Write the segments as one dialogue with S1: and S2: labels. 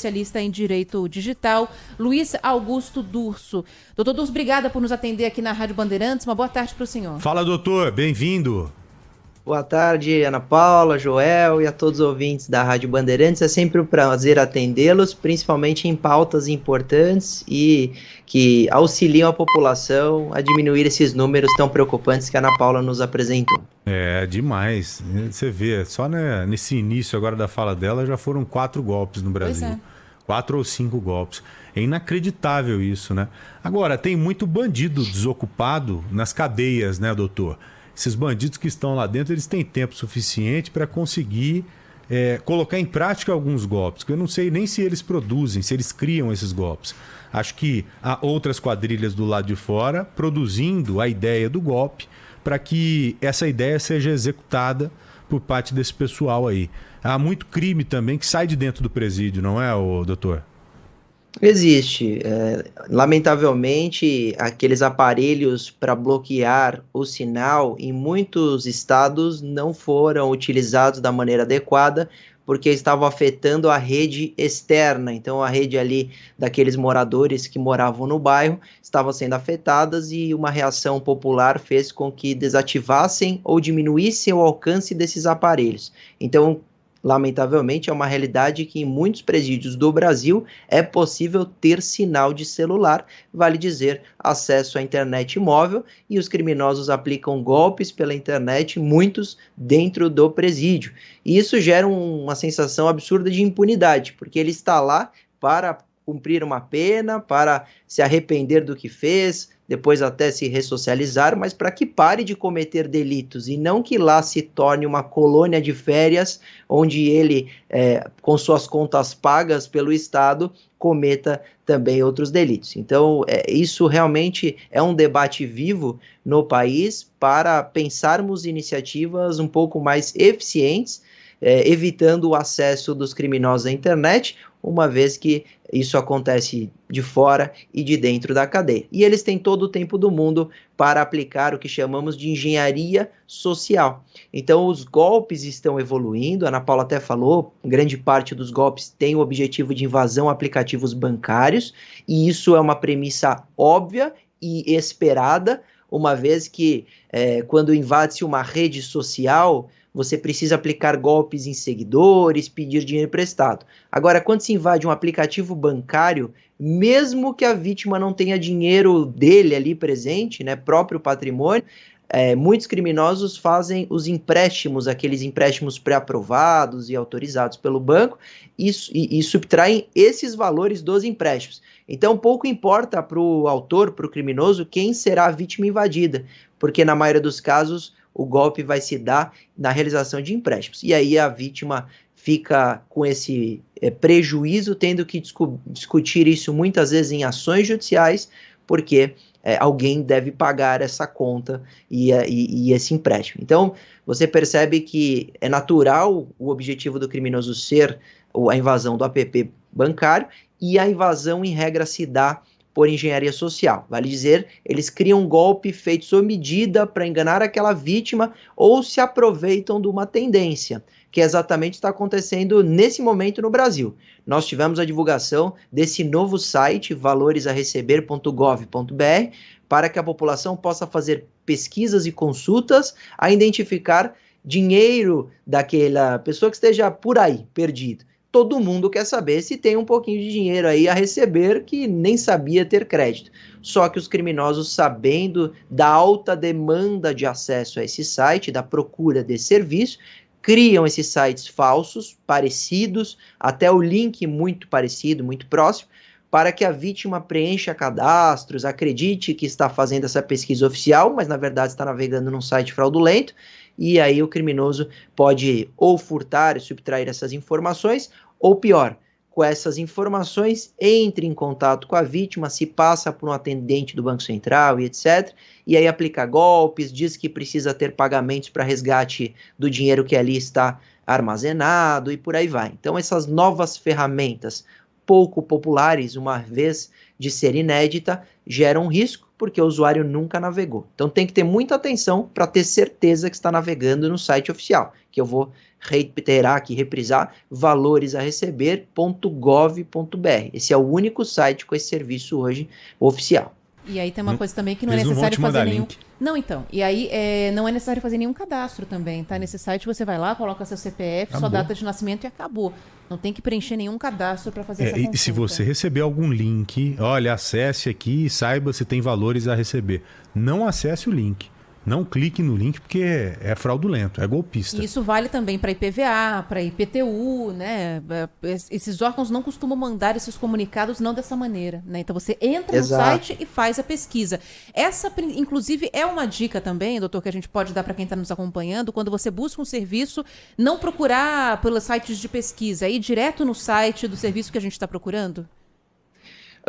S1: especialista em direito digital, Luiz Augusto Durso. Doutor Durso, obrigada por nos atender aqui na Rádio Bandeirantes. Uma boa tarde para o senhor.
S2: Fala, doutor. Bem-vindo.
S3: Boa tarde, Ana Paula, Joel e a todos os ouvintes da Rádio Bandeirantes. É sempre um prazer atendê-los, principalmente em pautas importantes e que auxiliam a população a diminuir esses números tão preocupantes que a Ana Paula nos apresentou.
S2: É, demais. Você vê, só nesse início agora da fala dela já foram 4 golpes no Brasil.
S1: Pois é.
S2: 4 ou 5 golpes. É inacreditável isso, né? Agora, tem muito bandido desocupado nas cadeias, né, doutor? Esses bandidos que estão lá dentro, eles têm tempo suficiente para conseguir colocar em prática alguns golpes, que eu não sei nem se eles produzem, se eles criam esses golpes. Acho que há outras quadrilhas do lado de fora produzindo a ideia do golpe para que essa ideia seja executada por parte desse pessoal aí. Há muito crime também que sai de dentro do presídio, não é, doutor?
S3: Existe. Lamentavelmente, aqueles aparelhos para bloquear o sinal em muitos estados não foram utilizados da maneira adequada, porque estavam afetando a rede externa. Então, a rede ali daqueles moradores que moravam no bairro estava sendo afetadas e uma reação popular fez com que desativassem ou diminuíssem o alcance desses aparelhos. Então, lamentavelmente, é uma realidade que em muitos presídios do Brasil é possível ter sinal de celular, vale dizer, acesso à internet móvel, e os criminosos aplicam golpes pela internet, muitos dentro do presídio. E isso gera uma sensação absurda de impunidade, porque ele está lá para cumprir uma pena, para se arrepender do que fez, depois até se ressocializar, mas para que pare de cometer delitos e não que lá se torne uma colônia de férias, onde ele, com suas contas pagas pelo Estado, cometa também outros delitos. Então, isso realmente é um debate vivo no país para pensarmos iniciativas um pouco mais eficientes, evitando o acesso dos criminosos à internet, uma vez que isso acontece de fora e de dentro da cadeia. E eles têm todo o tempo do mundo para aplicar o que chamamos de engenharia social. Então, os golpes estão evoluindo, a Ana Paula até falou, grande parte dos golpes tem o objetivo de invasão a aplicativos bancários, e isso é uma premissa óbvia e esperada, uma vez que quando invade-se uma rede social, você precisa aplicar golpes em seguidores, pedir dinheiro emprestado. Agora, quando se invade um aplicativo bancário, mesmo que a vítima não tenha dinheiro dele ali presente, né, próprio patrimônio, muitos criminosos fazem os empréstimos, aqueles empréstimos pré-aprovados e autorizados pelo banco, e subtraem esses valores dos empréstimos. Então, pouco importa para o autor, para o criminoso, quem será a vítima invadida, porque na maioria dos casos o golpe vai se dar na realização de empréstimos. E aí a vítima fica com esse prejuízo, tendo que discutir isso muitas vezes em ações judiciais, porque alguém deve pagar essa conta e esse empréstimo. Então, você percebe que é natural o objetivo do criminoso ser a invasão do app bancário, e a invasão, em regra, se dá por engenharia social. Vale dizer, eles criam um golpe feito sob medida para enganar aquela vítima ou se aproveitam de uma tendência, que exatamente está acontecendo nesse momento no Brasil. Nós tivemos a divulgação desse novo site, valoresareceber.gov.br, para que a população possa fazer pesquisas e consultas a identificar dinheiro daquela pessoa que esteja por aí, perdido. Todo mundo quer saber se tem um pouquinho de dinheiro aí a receber que nem sabia ter crédito. Só que os criminosos, sabendo da alta demanda de acesso a esse site, da procura desse serviço, criam esses sites falsos, parecidos, até o link muito parecido, muito próximo, para que a vítima preencha cadastros, acredite que está fazendo essa pesquisa oficial, mas na verdade está navegando num site fraudulento, e aí o criminoso pode ou furtar e subtrair essas informações, ou pior, com essas informações, entre em contato com a vítima, se passa por um atendente do Banco Central e etc., e aí aplica golpes, diz que precisa ter pagamentos para resgate do dinheiro que ali está armazenado e por aí vai. Então essas novas ferramentas pouco populares, uma vez de ser inédita, geram risco, porque o usuário nunca navegou. Então tem que ter muita atenção para ter certeza que está navegando no site oficial, que eu vou reiterar aqui, reprisar, valoresareceber.gov.br. Esse é o único site com esse serviço hoje oficial.
S1: E aí tem uma coisa também que não é
S2: Eles não vão
S1: necessário
S2: te mandar
S1: fazer nenhum...
S2: link.
S1: Não, então. E aí não é necessário fazer nenhum cadastro também, tá? Nesse site você vai lá, coloca seu CPF, sua
S2: Acabou.
S1: data de nascimento e acabou. Não tem que preencher nenhum cadastro para fazer essa consulta.
S2: E se você receber algum link, olha, acesse aqui e saiba se tem valores a receber. Não acesse o link. Não clique no link porque é fraudulento, é golpista.
S1: E isso vale também para IPVA, para IPTU, né? Esses órgãos não costumam mandar esses comunicados não dessa maneira, né? Então você entra
S3: Exato.
S1: no site e faz a pesquisa. Essa, inclusive, é uma dica também, doutor, que a gente pode dar para quem está nos acompanhando, quando você busca um serviço, não procurar pelos sites de pesquisa, ir direto no site do serviço que a gente está procurando?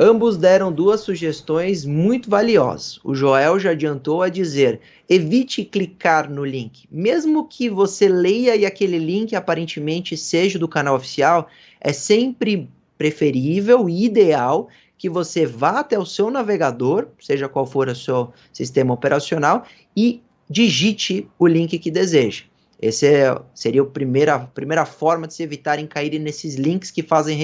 S3: Ambos deram duas sugestões muito valiosas. O Joel já adiantou a dizer: evite clicar no link. Mesmo que você leia e aquele link aparentemente seja do canal oficial, é sempre preferível e ideal que você vá até o seu navegador, seja qual for o seu sistema operacional, e digite o link que deseja. Seria a primeira forma de se evitarem cair nesses links que fazem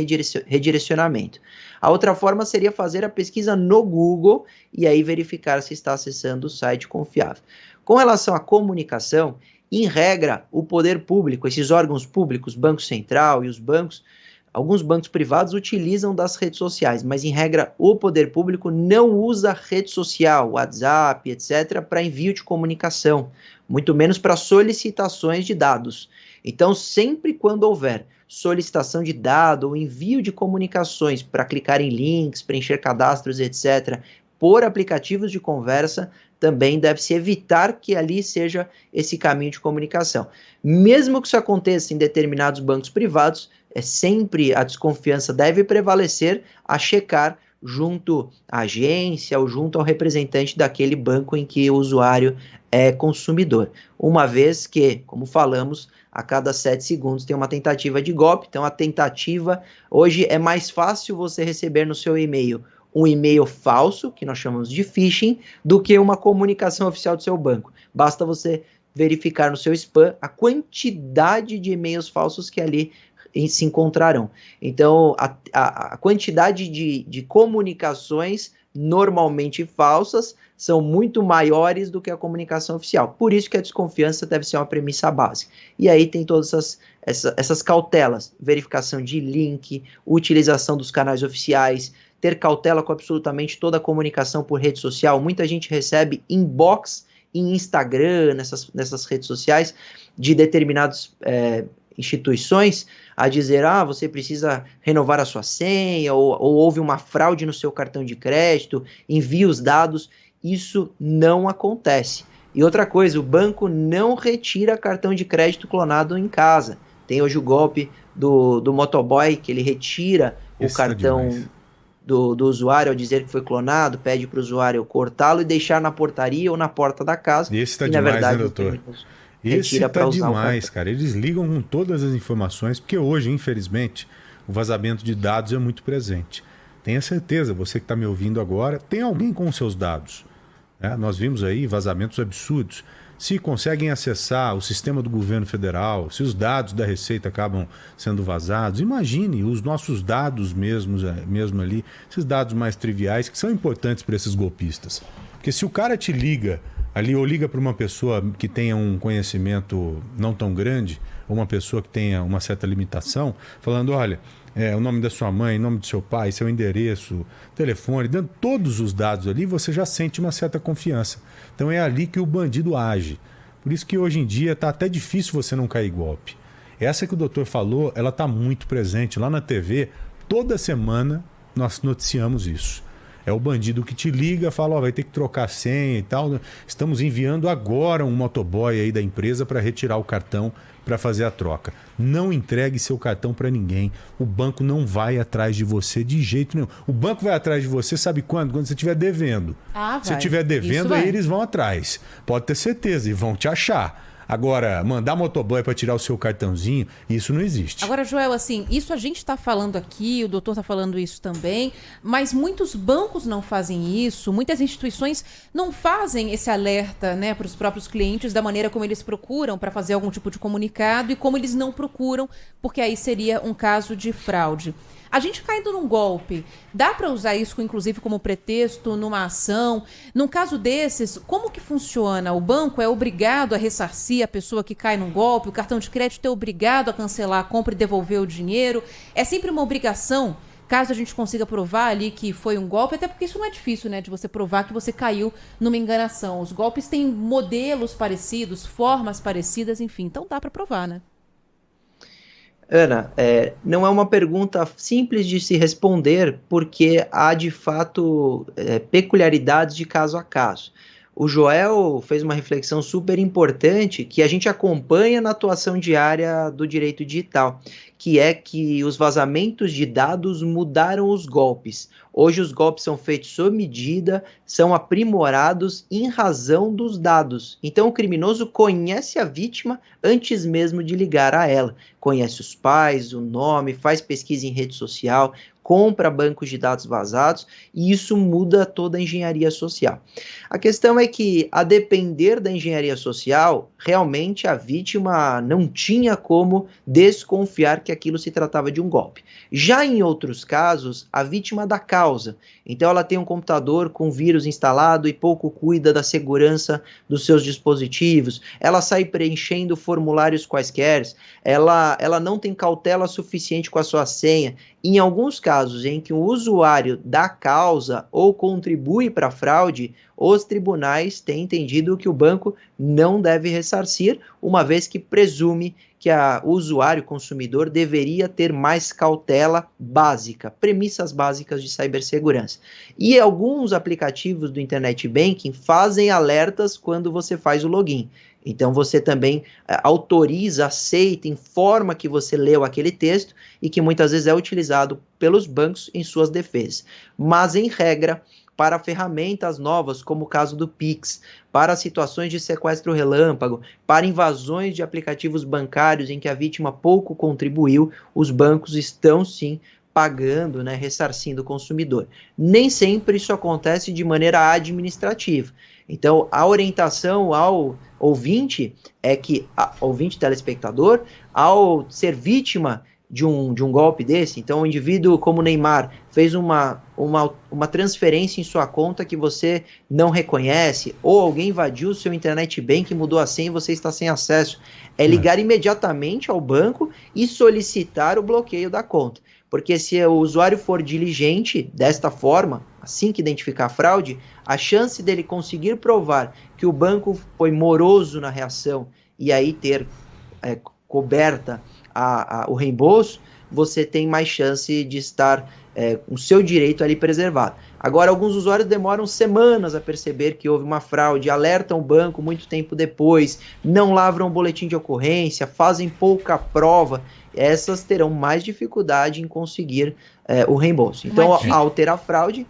S3: redirecionamento. A outra forma seria fazer a pesquisa no Google e aí verificar se está acessando o site confiável. Com relação à comunicação, em regra, o poder público, esses órgãos públicos, Banco Central e os bancos, alguns bancos privados utilizam das redes sociais, mas em regra o poder público não usa rede social, WhatsApp, etc., para envio de comunicação, muito menos para solicitações de dados. Então, sempre quando houver solicitação de dado ou envio de comunicações para clicar em links, preencher cadastros, etc., por aplicativos de conversa, também deve-se evitar que ali seja esse caminho de comunicação. Mesmo que isso aconteça em determinados bancos privados, sempre a desconfiança deve prevalecer a checar junto à agência ou junto ao representante daquele banco em que o usuário é consumidor. Uma vez que, como falamos, a cada 7 segundos tem uma tentativa de golpe, então a tentativa, hoje é mais fácil você receber no seu e-mail um e-mail falso, que nós chamamos de phishing, do que uma comunicação oficial do seu banco. Basta você verificar no seu spam a quantidade de e-mails falsos que ali se encontrarão. Então, a quantidade de comunicações normalmente falsas são muito maiores do que a comunicação oficial. Por isso que a desconfiança deve ser uma premissa básica. E aí tem todas essas cautelas, verificação de link, utilização dos canais oficiais, ter cautela com absolutamente toda a comunicação por rede social. Muita gente recebe inbox em Instagram, nessas redes sociais, de determinadas instituições, a dizer, você precisa renovar a sua senha, ou houve uma fraude no seu cartão de crédito, envie os dados. Isso não acontece. E outra coisa, o banco não retira cartão de crédito clonado em casa. Tem hoje o golpe do motoboy, que ele retira o cartão do usuário ao dizer que foi clonado, pede para o usuário cortá-lo e deixar na portaria ou na porta da casa.
S2: Esse está demais,
S3: verdade,
S2: né, doutor? Esse tá demais, cara. Eles ligam com todas as informações, porque hoje, infelizmente, o vazamento de dados é muito presente. Tenha certeza, você que está me ouvindo agora, tem alguém com os seus dados. Né? Nós vimos aí vazamentos absurdos. Se conseguem acessar o sistema do governo federal, se os dados da Receita acabam sendo vazados, imagine os nossos dados mesmo ali, esses dados mais triviais que são importantes para esses golpistas. Porque se o cara te liga ali ou liga para uma pessoa que tenha um conhecimento não tão grande, ou uma pessoa que tenha uma certa limitação, falando, olha, o nome da sua mãe, o nome do seu pai, seu endereço, telefone, dando todos os dados ali, você já sente uma certa confiança. Então é ali que o bandido age. Por isso que hoje em dia está até difícil você não cair golpe. Essa que o doutor falou, ela está muito presente. Lá na TV, toda semana nós noticiamos isso. É o bandido que te liga, fala, vai ter que trocar a senha e tal. Estamos enviando agora um motoboy aí da empresa para retirar o cartão para fazer a troca. Não entregue seu cartão para ninguém. O banco não vai atrás de você de jeito nenhum. O banco vai atrás de você, sabe quando? Quando você estiver devendo. Se você estiver devendo, aí eles vão atrás. Pode ter certeza, e vão te achar. Agora, mandar motoboy para tirar o seu cartãozinho, isso não existe.
S1: Agora, Joel, assim, isso a gente está falando aqui, o doutor está falando isso também, mas muitos bancos não fazem isso, muitas instituições não fazem esse alerta, né, para os próprios clientes da maneira como eles procuram para fazer algum tipo de comunicado e como eles não procuram, porque aí seria um caso de fraude. A gente caindo num golpe, dá para usar isso, inclusive, como pretexto numa ação? Num caso desses, como que funciona? O banco é obrigado a ressarcir a pessoa que cai num golpe? O cartão de crédito é obrigado a cancelar a compra e devolver o dinheiro? É sempre uma obrigação, caso a gente consiga provar ali que foi um golpe, até porque isso não é difícil, né? De você provar que você caiu numa enganação. Os golpes têm modelos parecidos, formas parecidas, enfim. Então dá para provar, né?
S3: Ana, não é uma pergunta simples de se responder, porque há de fato peculiaridades de caso a caso. O Joel fez uma reflexão super importante que a gente acompanha na atuação diária do direito digital, que é que os vazamentos de dados mudaram os golpes. Hoje os golpes são feitos sob medida, são aprimorados em razão dos dados. Então o criminoso conhece a vítima antes mesmo de ligar a ela. Conhece os pais, o nome, faz pesquisa em rede social, compra bancos de dados vazados e isso muda toda a engenharia social. A questão é que, a depender da engenharia social, realmente a vítima não tinha como desconfiar que aquilo se tratava de um golpe. Já em outros casos, a vítima dá causa. Então ela tem um computador com vírus instalado e pouco cuida da segurança dos seus dispositivos, ela sai preenchendo formulários quaisquer, ela não tem cautela suficiente com a sua senha. Em alguns casos em que o usuário dá causa ou contribui para a fraude, os tribunais têm entendido que o banco não deve ressarcir, uma vez que presume que o usuário, consumidor, deveria ter mais cautela básica, premissas básicas de cibersegurança. E alguns aplicativos do Internet Banking fazem alertas quando você faz o login. Então você também autoriza, aceita, informa que você leu aquele texto e que muitas vezes é utilizado pelos bancos em suas defesas. Mas, em regra, para ferramentas novas, como o caso do Pix, para situações de sequestro relâmpago, para invasões de aplicativos bancários em que a vítima pouco contribuiu, os bancos estão sim pagando, né, ressarcindo o consumidor. Nem sempre isso acontece de maneira administrativa. Então, a orientação ao ouvinte é que, ouvinte telespectador, ao ser vítima de um golpe desse, então o indivíduo como Neymar fez uma transferência em sua conta que você não reconhece, ou alguém invadiu o seu Internet Bank, mudou a senha e você está sem acesso, é ligar imediatamente ao banco e solicitar o bloqueio da conta. Porque se o usuário for diligente desta forma, assim que identificar a fraude, a chance dele conseguir provar que o banco foi moroso na reação e aí ter coberta o reembolso, você tem mais chance de estar com o seu direito ali preservado. Agora, alguns usuários demoram semanas a perceber que houve uma fraude, alertam o banco muito tempo depois, não lavram o boletim de ocorrência, fazem pouca prova, essas terão mais dificuldade em conseguir o reembolso. Então, ao ter a fraude,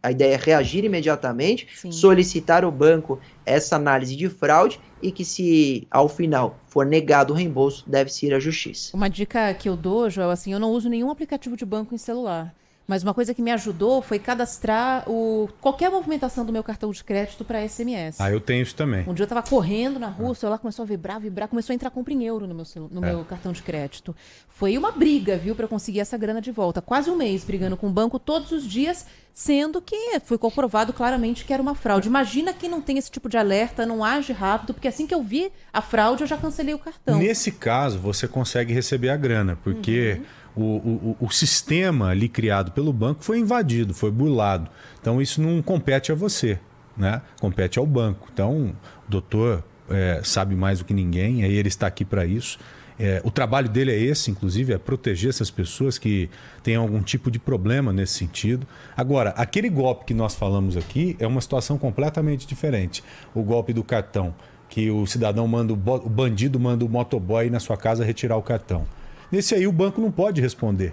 S3: a ideia é reagir imediatamente, sim, solicitar ao banco essa análise de fraude e que, se ao final for negado o reembolso, deve-se ir à justiça.
S1: Uma dica que eu dou, Joel, assim, eu não uso nenhum aplicativo de banco em celular. Mas uma coisa que me ajudou foi cadastrar qualquer movimentação do meu cartão de crédito para SMS.
S2: Eu tenho isso também.
S1: Um dia eu estava correndo na rua, o celular começou a vibrar, começou a entrar compra em euro no meu cartão de crédito. Foi uma briga, viu, para conseguir essa grana de volta. Quase um mês brigando com o banco todos os dias, sendo que foi comprovado claramente que era uma fraude. Imagina quem não tem esse tipo de alerta, não age rápido, porque assim que eu vi a fraude, eu já cancelei o cartão.
S2: Nesse caso, você consegue receber a grana, porque o sistema ali criado pelo banco foi invadido, foi burlado. Então isso não compete a você, né? Compete ao banco. Então o doutor sabe mais do que ninguém, aí ele está aqui para isso. O trabalho dele é esse, inclusive, é proteger essas pessoas que têm algum tipo de problema nesse sentido. Agora, aquele golpe que nós falamos aqui é uma situação completamente diferente. O golpe do cartão, que o cidadão o bandido manda o motoboy na sua casa retirar o cartão. Nesse aí o banco não pode responder,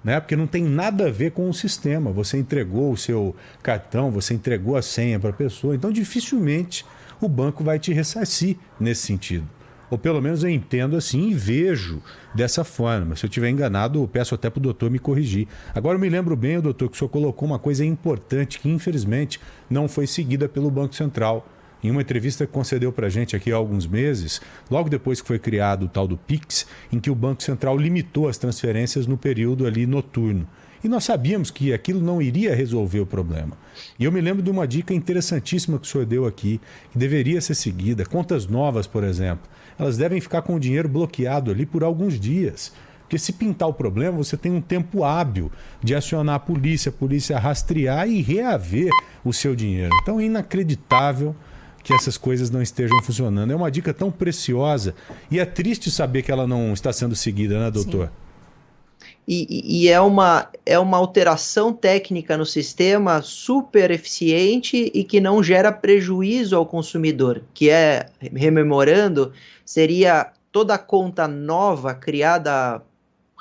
S2: né? Porque não tem nada a ver com o sistema. Você entregou o seu cartão, você entregou a senha para a pessoa, então dificilmente o banco vai te ressarcir nesse sentido. Ou pelo menos eu entendo assim e vejo dessa forma. Se eu estiver enganado, eu peço até para o doutor me corrigir. Agora eu me lembro bem, doutor, que o senhor colocou uma coisa importante que infelizmente não foi seguida pelo Banco Central. Em uma entrevista que concedeu para a gente aqui há alguns meses, logo depois que foi criado o tal do Pix, em que o Banco Central limitou as transferências no período ali noturno. E nós sabíamos que aquilo não iria resolver o problema. E eu me lembro de uma dica interessantíssima que o senhor deu aqui, que deveria ser seguida. Contas novas, por exemplo, elas devem ficar com o dinheiro bloqueado ali por alguns dias. Porque se pintar o problema, você tem um tempo hábil de acionar a polícia rastrear e reaver o seu dinheiro. Então é inacreditável que essas coisas não estejam funcionando. É uma dica tão preciosa e é triste saber que ela não está sendo seguida, né, doutor?
S3: Sim. E é uma alteração técnica no sistema super eficiente e que não gera prejuízo ao consumidor, que é, rememorando, seria toda conta nova criada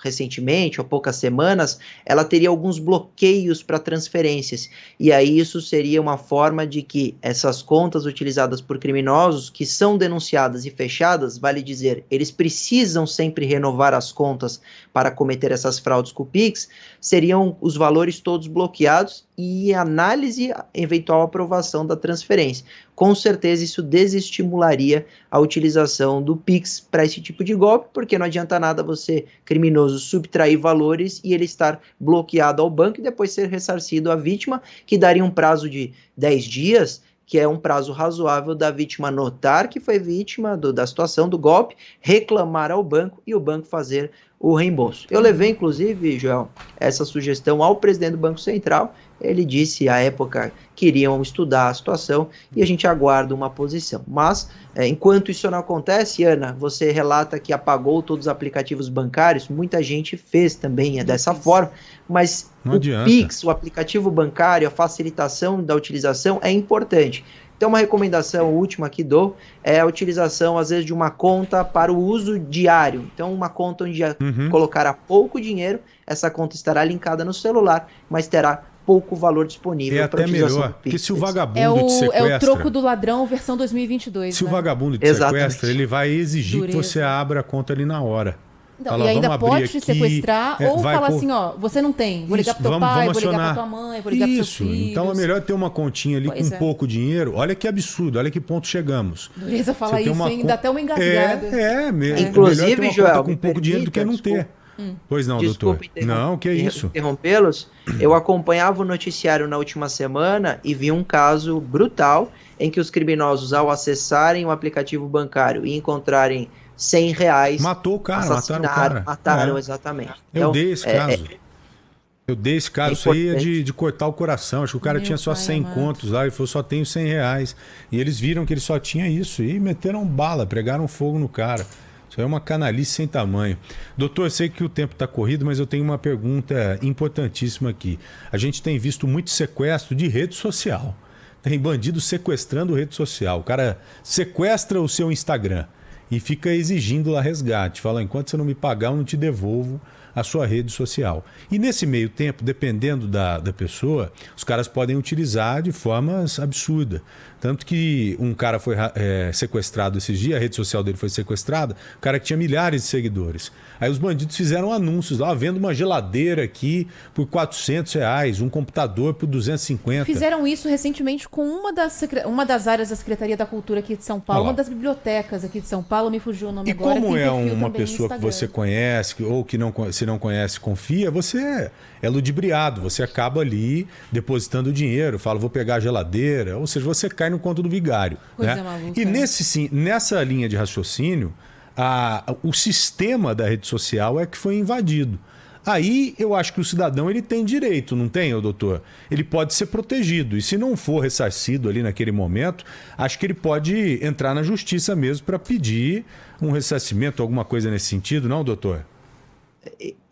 S3: recentemente, há poucas semanas, ela teria alguns bloqueios para transferências. E aí isso seria uma forma de que essas contas utilizadas por criminosos, que são denunciadas e fechadas, vale dizer, eles precisam sempre renovar as contas para cometer essas fraudes com o Pix, seriam os valores todos bloqueados e análise, eventual aprovação da transferência. Com certeza isso desestimularia a utilização do Pix para esse tipo de golpe, porque não adianta nada você, criminoso, subtrair valores e ele estar bloqueado ao banco e depois ser ressarcido à vítima, que daria um prazo de 10 dias, que é um prazo razoável da vítima notar que foi vítima da situação do golpe, reclamar ao banco e o banco fazer o reembolso. Eu levei, inclusive, Joel, essa sugestão ao presidente do Banco Central. Ele disse, à época, que iriam estudar a situação e a gente aguarda uma posição. Mas, enquanto isso não acontece, Ana, você relata que apagou todos os aplicativos bancários, muita gente fez também, dessa forma, mas
S2: não
S3: o
S2: adianta.
S3: Pix, o aplicativo bancário, a facilitação da utilização é importante. Então, uma recomendação última que dou é a utilização, às vezes, de uma conta para o uso diário. Então, uma conta onde colocará pouco dinheiro, essa conta estará linkada no celular, mas terá pouco valor disponível para utilização.
S2: Melhor, porque se o vagabundo te sequestra...
S1: É o troco do ladrão versão 2022.
S2: Se
S1: né?
S2: o vagabundo te sequestra, ele vai exigir que você abra a conta ali na hora.
S1: Não, e ainda pode te sequestrar ou falar assim, ó, você não tem, vou ligar pro teu pai, vou ligar pra tua mãe, vou ligar pro seu filho.
S2: Então é melhor ter uma continha ali com pouco dinheiro. Olha que absurdo, olha que ponto chegamos.
S1: Dureza falar isso, hein? Dá até uma engasgada.
S3: Inclusive,
S2: melhor ter uma conta com pouco dinheiro do que não ter. Pois não, doutor. Não, que é isso?
S3: Interrompê-los. Eu acompanhava o noticiário na última semana e vi um caso brutal em que os criminosos, ao acessarem o aplicativo bancário e encontrarem R$100...
S2: Matou o cara, mataram o cara.
S3: Mataram, exatamente.
S2: Então, eu dei esse caso. Eu dei esse caso, isso aí é de cortar o coração. Acho que o cara tinha só 100 contos lá, ele falou, só tenho R$100. E eles viram que ele só tinha isso e meteram bala, pregaram fogo no cara. Isso é uma canalice sem tamanho. Doutor, eu sei que o tempo está corrido, mas eu tenho uma pergunta importantíssima aqui. A gente tem visto muito sequestro de rede social. Tem bandido sequestrando rede social. O cara sequestra o seu Instagram e fica exigindo lá resgate. Fala, enquanto você não me pagar, eu não te devolvo a sua rede social. E nesse meio tempo, dependendo da pessoa, os caras podem utilizar de formas absurdas. Tanto que um cara foi sequestrado esses dias, a rede social dele foi sequestrada, o cara que tinha milhares de seguidores. Aí os bandidos fizeram anúncios lá, vendo uma geladeira aqui por R$400, um computador por 250.
S1: Fizeram isso recentemente com uma das áreas da Secretaria da Cultura aqui de São Paulo, uma das bibliotecas aqui de São Paulo, me fugiu o nome agora.
S2: E como é uma pessoa que você conhece, ou que se não conhece, confia, você é ludibriado, você acaba ali depositando dinheiro, fala, vou pegar a geladeira, ou seja, você cai no conto do vigário. Né?
S1: Maluca,
S2: e nessa linha de raciocínio, o sistema da rede social é que foi invadido. Aí eu acho que o cidadão ele tem direito, não tem, doutor? Ele pode ser protegido. E se não for ressarcido ali naquele momento, acho que ele pode entrar na justiça mesmo para pedir um ressarcimento, alguma coisa nesse sentido, não, doutor?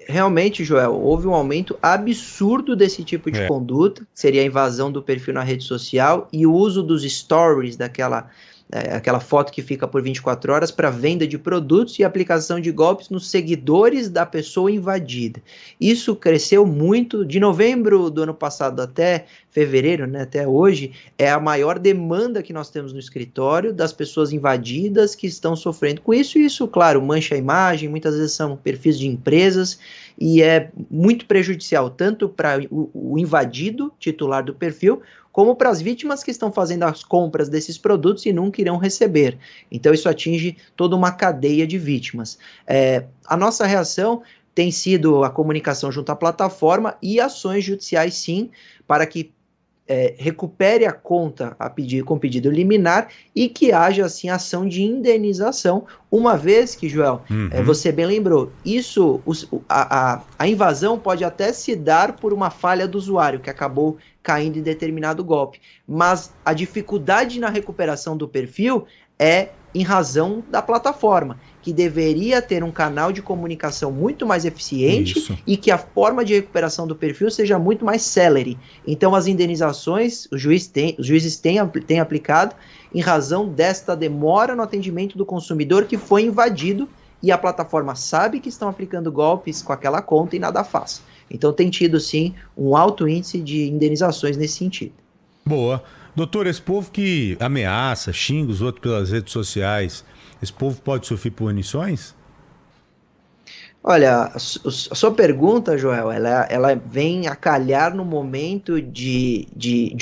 S3: Realmente, Joel, houve um aumento absurdo desse tipo de conduta, que seria a invasão do perfil na rede social e o uso dos stories, daquela aquela foto que fica por 24 horas para venda de produtos e aplicação de golpes nos seguidores da pessoa invadida. Isso cresceu muito, de novembro do ano passado até fevereiro, né, até hoje, é a maior demanda que nós temos no escritório das pessoas invadidas que estão sofrendo com isso, e isso, claro, mancha a imagem, muitas vezes são perfis de empresas, e é muito prejudicial, tanto para o invadido, titular do perfil, como para as vítimas que estão fazendo as compras desses produtos e nunca irão receber. Então isso atinge toda uma cadeia de vítimas. A nossa reação tem sido a comunicação junto à plataforma e ações judiciais, sim, para que recupere a conta com pedido liminar e que haja, assim, ação de indenização, uma vez que, Joel, você bem lembrou, a invasão pode até se dar por uma falha do usuário, que acabou caindo em determinado golpe, mas a dificuldade na recuperação do perfil é em razão da plataforma, que deveria ter um canal de comunicação muito mais eficiente e que a forma de recuperação do perfil seja muito mais célere. Então as indenizações os juízes têm aplicado em razão desta demora no atendimento do consumidor que foi invadido e a plataforma sabe que estão aplicando golpes com aquela conta e nada faz. Então tem tido sim um alto índice de indenizações nesse sentido.
S2: Boa. Doutor, esse povo que ameaça, xinga os outros pelas redes sociais, esse povo pode sofrer punições?
S3: Olha, a sua pergunta, Joel, ela vem a calhar no momento de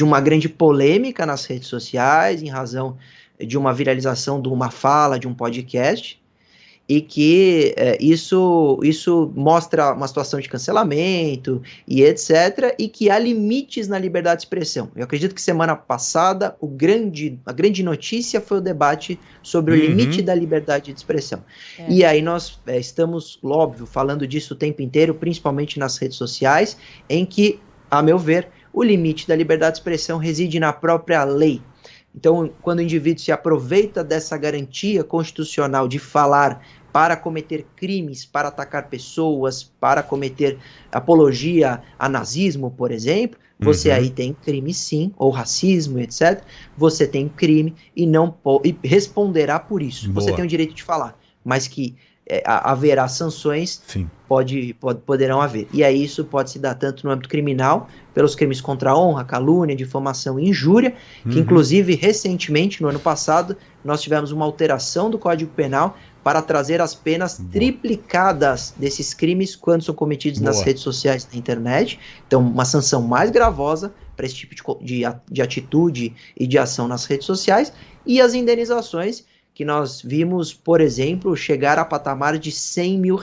S3: uma grande polêmica nas redes sociais, em razão de uma viralização de uma fala, de um podcast, e que isso mostra uma situação de cancelamento e etc., e que há limites na liberdade de expressão. Eu acredito que semana passada a grande notícia foi o debate sobre o limite da liberdade de expressão. E aí nós estamos, óbvio, falando disso o tempo inteiro, principalmente nas redes sociais, em que, a meu ver, o limite da liberdade de expressão reside na própria lei. Então, quando o indivíduo se aproveita dessa garantia constitucional de falar para cometer crimes, para atacar pessoas, para cometer apologia a nazismo, por exemplo, você aí tem crime sim, ou racismo, etc. Você tem crime e responderá por isso. Boa. Você tem o direito de falar, mas que haverá sanções, poderão haver. E aí isso pode se dar tanto no âmbito criminal, pelos crimes contra a honra, calúnia, difamação e injúria, que inclusive recentemente, no ano passado, nós tivemos uma alteração do Código Penal para trazer as penas triplicadas desses crimes quando são cometidos nas redes sociais, na internet. Então, uma sanção mais gravosa para esse tipo de atitude e de ação nas redes sociais, e as indenizações que nós vimos, por exemplo, chegar a patamar de R$100 mil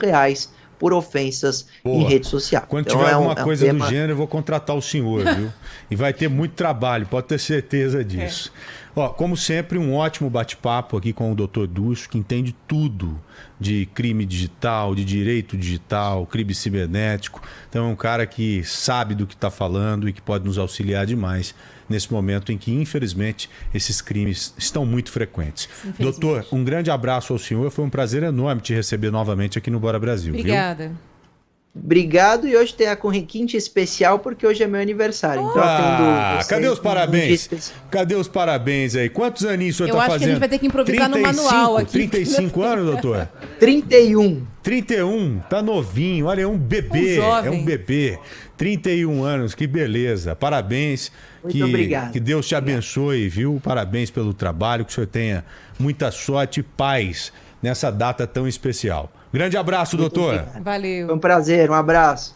S3: por ofensas em rede social.
S2: Quando tiver alguma coisa do gênero, eu vou contratar o senhor, viu? E vai ter muito trabalho, pode ter certeza disso. Ó, como sempre, um ótimo bate-papo aqui com o Dr. Dúcio, que entende tudo de crime digital, de direito digital, crime cibernético. Então é um cara que sabe do que está falando e que pode nos auxiliar demais nesse momento em que, infelizmente, esses crimes estão muito frequentes. Doutor, um grande abraço ao senhor. Foi um prazer enorme te receber novamente aqui no Bora Brasil.
S1: Obrigada.
S3: Viu? Obrigado, e hoje tem com requinte especial porque hoje é meu aniversário. Então
S2: cadê os parabéns? Cadê os parabéns aí? Quantos aninhos o senhor está fazendo?
S1: Eu acho que a gente vai ter que improvisar 35, no manual aqui.
S2: 35 anos, doutor?
S3: 31.
S2: 31, tá novinho. Olha, é um bebê. É um bebê. 31 anos, que beleza. Parabéns.
S3: Muito obrigado.
S2: Que Deus te abençoe, viu? Parabéns pelo trabalho, que o senhor tenha muita sorte e paz nessa data tão especial. Grande abraço, doutor.
S1: Valeu.
S3: Foi um prazer, um abraço.